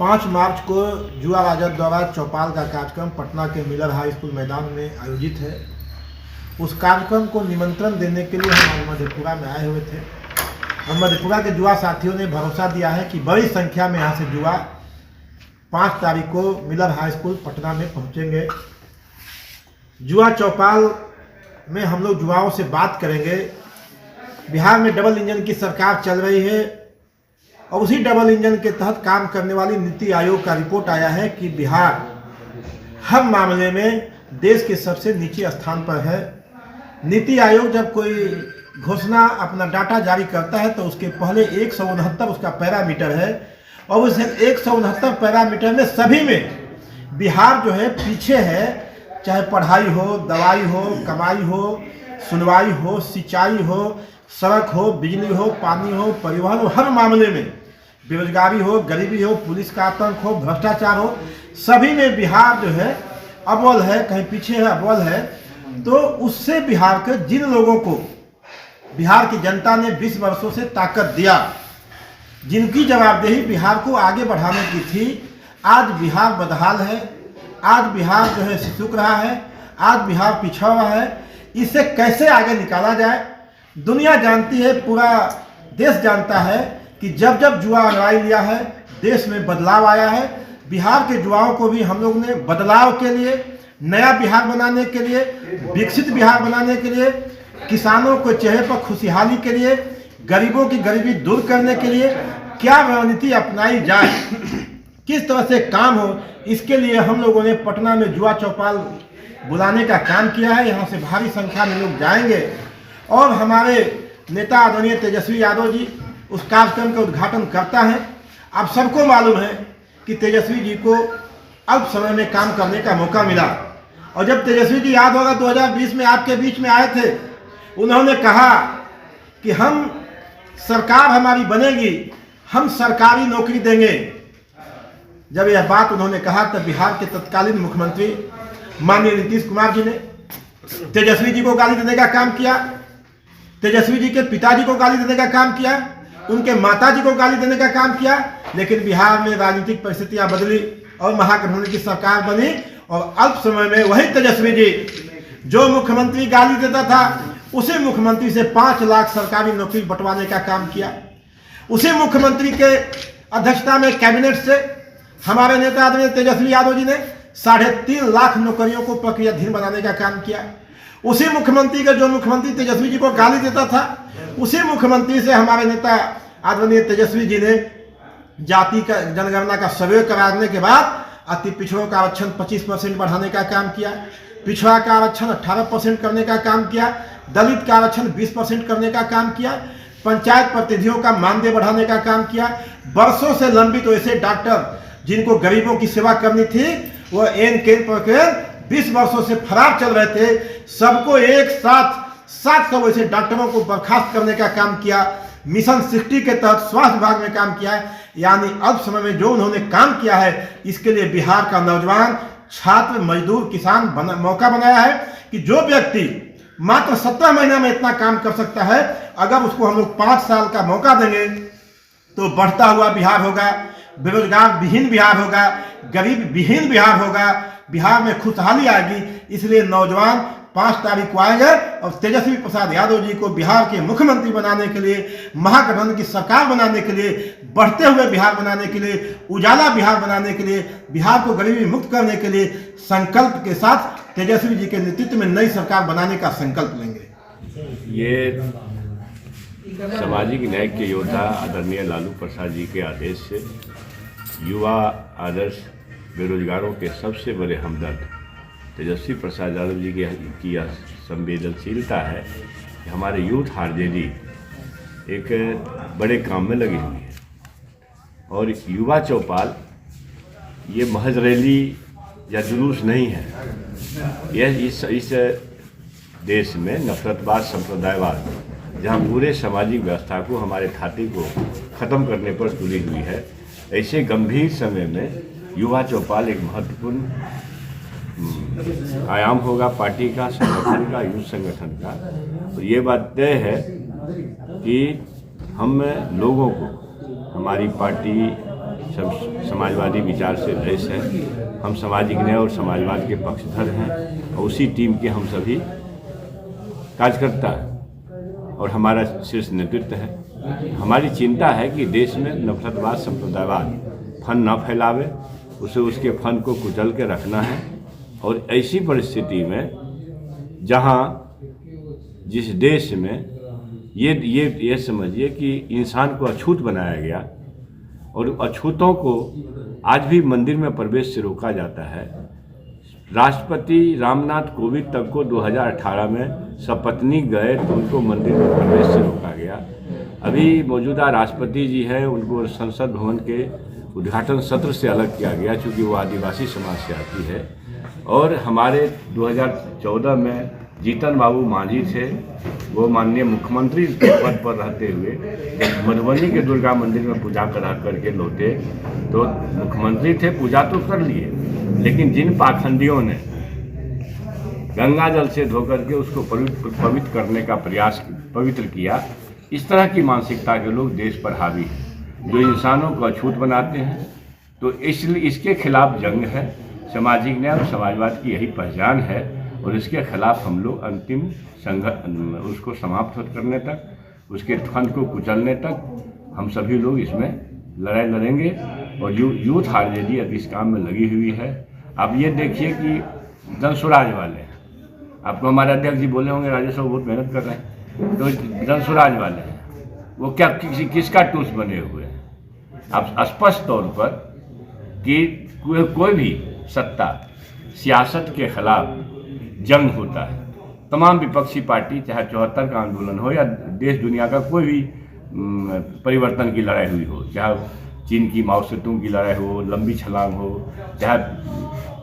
5 मार्च को युवा राजद द्वारा चौपाल का कार्यक्रम पटना के मिलर हाई स्कूल मैदान में आयोजित है। उस कार्यक्रम को निमंत्रण देने के लिए हम मधेपुरा में आए हुए थे और मधेपुरा के युवा साथियों ने भरोसा दिया है कि बड़ी संख्या में यहाँ से युवा 5 तारीख को मिलर हाई स्कूल पटना में पहुँचेंगे। युवा चौपाल में हम लोग युवाओं से बात करेंगे। बिहार में डबल इंजन की सरकार चल रही है और उसी डबल इंजन के तहत काम करने वाली नीति आयोग का रिपोर्ट आया है कि बिहार हर मामले में देश के सबसे नीचे स्थान पर है। नीति आयोग जब कोई घोषणा अपना डाटा जारी करता है तो उसके पहले 169 उसका पैरामीटर है और उस 169 पैरामीटर में सभी में बिहार जो है पीछे है। चाहे पढ़ाई हो, दवाई हो, कमाई हो, सुनवाई हो, सिंचाई हो, सड़क हो, बिजली हो, पानी हो, परिवहन हो, हर मामले में बेरोजगारी हो, गरीबी हो, पुलिस का आतंक हो, भ्रष्टाचार हो, सभी में बिहार जो है अव्वल है, कहीं पीछे है, अव्वल है। तो उससे बिहार के जिन लोगों को बिहार की जनता ने 20 वर्षों से ताकत दिया, जिनकी जवाबदेही बिहार को आगे बढ़ाने की थी, आज बिहार बदहाल है। आज बिहार जो है सिसुक रहा है, आज बिहार पिछड़ा हुआ है। इसे कैसे आगे निकाला जाए? दुनिया जानती है, पूरा देश जानता है कि जब जब युवा लड़ाई लिया है देश में बदलाव आया है। बिहार के युवाओं को भी हम लोग ने बदलाव के लिए, नया बिहार बनाने के लिए, विकसित बिहार बनाने के लिए, किसानों को चेहरे पर खुशहाली के लिए, गरीबों की गरीबी दूर करने के लिए क्या रणनीति अपनाई जाए, किस तरह से काम हो, इसके लिए हम लोगों ने पटना में युवा चौपाल बुलाने का काम किया है। यहाँ से भारी संख्या में लोग जाएंगे और हमारे नेता आदरणीय तेजस्वी यादव जी उस कार्यक्रम का उद्घाटन करता है। आप सबको मालूम है कि तेजस्वी जी को अल्प समय में काम करने का मौका मिला और जब तेजस्वी जी याद होगा 2020 में आपके बीच में आए थे, उन्होंने कहा कि हम सरकार हमारी बनेगी, हम सरकारी नौकरी देंगे। जब यह बात उन्होंने कहा तब बिहार के तत्कालीन मुख्यमंत्री माननीय नीतीश कुमार जी ने तेजस्वी जी को गाली देने का काम किया, तेजस्वी जी के पिताजी को गाली देने का काम किया, उनके माताजी को गाली देने का काम किया। लेकिन बिहार में राजनीतिक परिस्थितियां बदली और महागठबंधन की सरकार बनी और अल्प समय में वही तेजस्वी जी जो मुख्यमंत्री गाली देता था उसी मुख्यमंत्री से 5 लाख सरकारी नौकरी बंटवाने का काम किया। उसी मुख्यमंत्री के अध्यक्षता में कैबिनेट से हमारे नेता आदरणीय तेजस्वी यादव जी ने 3.5 लाख नौकरियों को प्रक्रियाधीन बनाने का काम किया। उसी मुख्यमंत्री का जो मुख्यमंत्री तेजस्वी जी को गाली देता था उसी मुख्यमंत्री से हमारे नेता आदरणीय तेजस्वी जी ने जाति का जनगणना का सर्वे कराने के बाद अति पिछड़ों का आरक्षण 25% बढ़ाने का काम किया, पिछड़ा का आरक्षण 18% करने का काम किया, दलित का आरक्षण 20% करने का काम किया, पंचायत प्रतिनिधियों का मानदेय बढ़ाने का काम किया। वर्षों से लंबित ऐसे डॉक्टर जिनको गरीबों की सेवा करनी थी वो एन केन पर 20 वर्षों से फरार चल रहे थे, सबको एक साथ 700 ऐसे डॉक्टरों को बर्खास्त करने का काम किया। मिशन 60 के तहत स्वास्थ्य विभाग में काम किया है। यानी अल्प समय में जो उन्होंने काम किया है इसके लिए बिहार का नौजवान, छात्र, मजदूर, किसान मौका बनाया है कि जो व्यक्ति मात्र 17 महीना में इतना काम कर सकता है, अगर उसको हम लोग 5 साल का मौका देंगे तो बढ़ता हुआ बिहार होगा, बेरोजगार विहीन बिहार होगा, गरीब विहीन बिहार होगा, बिहार में खुशहाली आएगी। इसलिए नौजवान 5 तारीख को आएंगे और तेजस्वी प्रसाद यादव जी को बिहार के मुख्यमंत्री बनाने के लिए, महागठबंधन की सरकार बनाने के लिए, बढ़ते हुए बिहार बनाने के लिए, उजाला बिहार बनाने के लिए, बिहार को गरीबी मुक्त करने के लिए संकल्प के साथ तेजस्वी जी के नेतृत्व में नई सरकार बनाने का संकल्प लेंगे। ये सामाजिक न्याय के योद्धा आदरणीय लालू प्रसाद जी के आदेश से युवा आदर्श बेरोजगारों के सबसे बड़े हमदर्द तेजस्वी प्रसाद यादव जी की यह संवेदनशीलता है कि हमारे यूथ आरजेडी एक बड़े काम में लगी हुई है और युवा चौपाल ये महज रैली या जुलूस नहीं है। यह इस देश में नफरतवाद, संप्रदायवाद, जहाँ पूरे सामाजिक व्यवस्था को, हमारे खाते को ख़त्म करने पर तुली हुई है, ऐसे गंभीर समय में युवा चौपाल एक महत्वपूर्ण आयाम होगा पार्टी का, संगठन का, यूथ संगठन का। तो ये बात तय है कि हम लोगों को, हमारी पार्टी सब समाजवादी विचार से लैस है। हम सामाजिक न्याय और समाजवाद के पक्षधर हैं और उसी टीम के हम सभी कार्यकर्ता हैं और हमारा शीर्ष नेतृत्व है। हमारी चिंता है कि देश में नफरतवाद, संप्रदायवाद फन न फैलावे, उसे उसके फन को कुचल के रखना है। और ऐसी परिस्थिति में जहां जिस देश में ये समझिए कि इंसान को अछूत बनाया गया और अछूतों को आज भी मंदिर में प्रवेश से रोका जाता है। राष्ट्रपति रामनाथ कोविंद तक को 2018 में सपत्नीक गए तो उनको मंदिर में प्रवेश से रोका गया। अभी मौजूदा राष्ट्रपति जी हैं, उनको संसद भवन के उद्घाटन सत्र से अलग किया गया चूँकि वो आदिवासी समाज से आती है। और हमारे 2014 में जीतन बाबू मांझी थे, वो माननीय मुख्यमंत्री के पद पर रहते हुए जब मधुबनी के दुर्गा मंदिर में पूजा करा करके लौटे तो मुख्यमंत्री थे, पूजा तो कर लिए, लेकिन जिन पाखंडियों ने गंगा जल से धोकर के उसको पवित्र करने का प्रयास पवित्र किया, इस तरह की मानसिकता के लोग देश पर हावी हैं, जो इंसानों को अछूत बनाते हैं। तो इसलिए इसके खिलाफ जंग है। सामाजिक न्याय और समाजवाद की यही पहचान है और इसके खिलाफ हम लोग अंतिम संघर्ष उसको समाप्त करने तक, उसके फन को कुचलने तक हम सभी लोग इसमें लड़ाई लड़ेंगे। और यूथ आरजेडी अब इस काम में लगी हुई है। आप ये देखिए कि जनसुराज वाले हैं, आपको हमारे अध्यक्ष जी बोले होंगे राजेश साहब बहुत मेहनत कर रहे हैं, तो जनसुराज वाले हैं वो क्या किसका टूल्स बने हुए हैं। आप स्पष्ट तौर पर कि कोई भी सत्ता सियासत के खिलाफ जंग होता है। तमाम विपक्षी पार्टी, चाहे 74 का आंदोलन हो या देश दुनिया का कोई भी परिवर्तन की लड़ाई हुई हो, चाहे चीन की माओ से तुंग की लड़ाई हो, लंबी छलांग हो, चाहे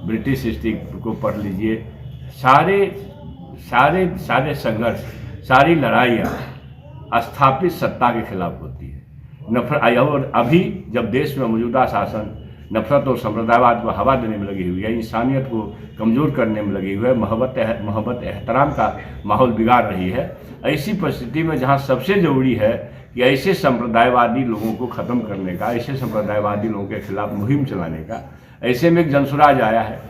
ब्रिटिश हिस्ट्री को पढ़ लीजिए, सारे संघर्ष, सारी लड़ाइयाँ स्थापित सत्ता के खिलाफ होती है। नफरत, और अभी जब देश में मौजूदा शासन नफरत और संप्रदायवाद को हवा देने में लगी हुई है, इंसानियत को कमज़ोर करने में लगी हुई है, मोहब्बत एहतराम का माहौल बिगाड़ रही है, ऐसी परिस्थिति में जहां सबसे ज़रूरी है कि ऐसे संप्रदायवादी लोगों को ख़त्म करने का, ऐसे संप्रदायवादी लोगों के खिलाफ मुहिम चलाने का, ऐसे में एक जनसुराज आया है,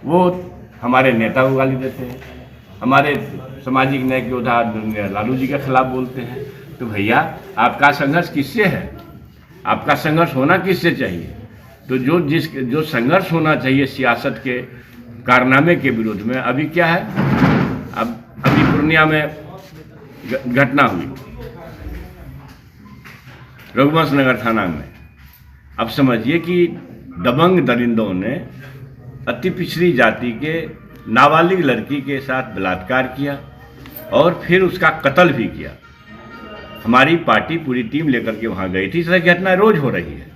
वो हमारे नेता को गाली देते हैं, हमारे सामाजिक न्याय के योद्धा लालू जी के खिलाफ बोलते हैं। तो भैया आपका संघर्ष किससे है? आपका संघर्ष होना किससे चाहिए? तो जो संघर्ष होना चाहिए सियासत के कारनामे के विरोध में, अभी क्या है? अभी पूर्णिया में घटना हुई रघुवंश नगर थाना में। अब समझिए कि दबंग दरिंदों ने अति पिछड़ी जाति के नाबालिग लड़की के साथ बलात्कार किया और फिर उसका कत्ल भी किया। हमारी पार्टी पूरी टीम लेकर के वहाँ गई थी। इस तरह की घटना रोज हो रही है।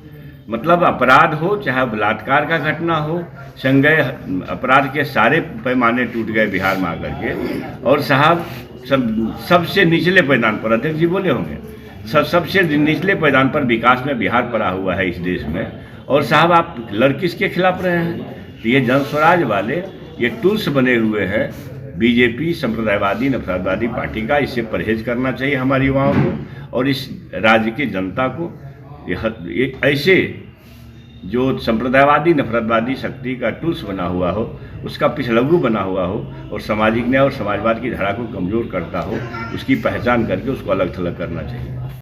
मतलब अपराध हो, चाहे बलात्कार का घटना हो, संज्ञेय अपराध के सारे पैमाने टूट गए बिहार में आकर के। और साहब सबसे निचले पैदान पर, अध्यक्ष जी बोले होंगे, सबसे निचले पैदान पर विकास में बिहार पड़ा हुआ है इस देश में। और साहब आप लड़ किसके खिलाफ रहे हैं? तो ये जनस्वराज वाले ये टूल्स बने हुए हैं बीजेपी संप्रदायवादी नफरतवादी पार्टी का। इससे परहेज करना चाहिए हमारे युवाओं को और इस राज्य की जनता को। ये ऐसे जो संप्रदायवादी नफरतवादी शक्ति का टूल्स बना हुआ हो, उसका पिछलग्गू बना हुआ हो और सामाजिक न्याय और समाजवाद की धारा को कमज़ोर करता हो, उसकी पहचान करके उसको अलग थलग करना चाहिए।